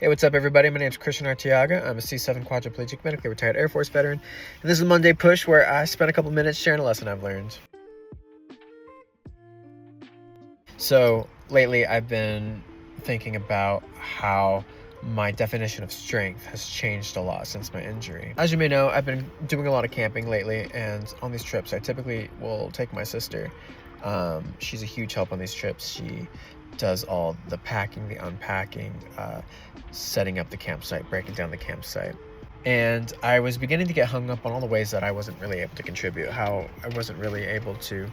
Hey, what's up, everybody? My name is Christian Arteaga. I'm a C7 quadriplegic medically retired Air Force veteran, and this is Monday Push, where I spent a couple minutes sharing a lesson I've learned. So lately, I've been thinking about how my definition of strength has changed a lot since my injury. As you may know, I've been doing a lot of camping lately, and on these trips, I typically will take my sister. She's a huge help on these trips. She does all the packing, the unpacking, setting up the campsite, breaking down the campsite. And I was beginning to get hung up on all the ways that I wasn't really able to contribute, how I wasn't really able to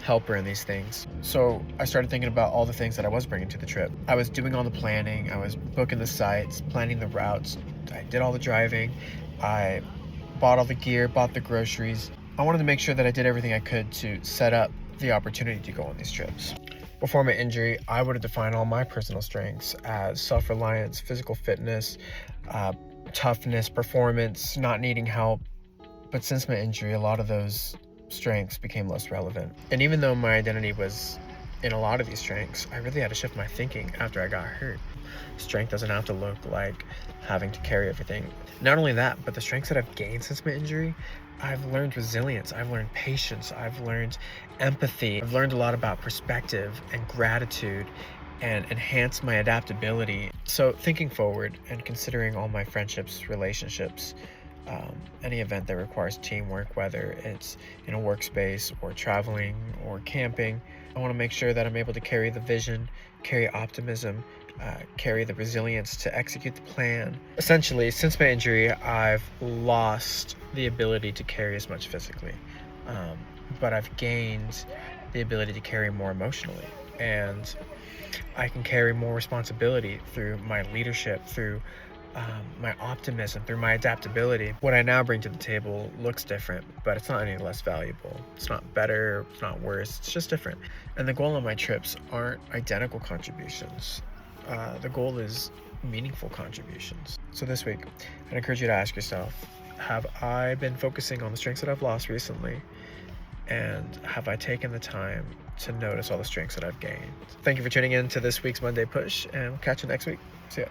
help her in these things. So I started thinking about all the things that I was bringing to the trip. I was doing all the planning, I was booking the sites, planning the routes, I did all the driving, I bought all the gear, bought the groceries. I wanted to make sure that I did everything I could to set up the opportunity to go on these trips. Before my injury, I would have defined all my personal strengths as self-reliance, physical fitness, toughness, performance, not needing help. But since my injury, a lot of those strengths became less relevant. And even though my identity was in a lot of these strengths, I really had to shift my thinking after I got hurt. Strength doesn't have to look like having to carry everything. Not only that, but the strengths that I've gained since my injury, I've learned resilience, I've learned patience, I've learned empathy, I've learned a lot about perspective and gratitude, and enhanced my adaptability. So thinking forward and considering all my friendships, relationships, any event that requires teamwork, whether it's in a workspace or traveling or camping, I want to make sure that I'm able to carry the vision, carry optimism, carry the resilience to execute the plan. Essentially, since my injury, I've lost the ability to carry as much physically, but I've gained the ability to carry more emotionally, and I can carry more responsibility through my leadership, through my optimism, through my adaptability. What I now bring to the table looks different, but it's not any less valuable. It's not better, it's not worse, it's just different. And the goal of my trips aren't identical contributions. The goal is meaningful contributions. So this week, I'd encourage you to ask yourself, have I been focusing on the strengths that I've lost recently? And have I taken the time to notice all the strengths that I've gained? Thank you for tuning in to this week's Monday Push, and we'll catch you next week. See ya.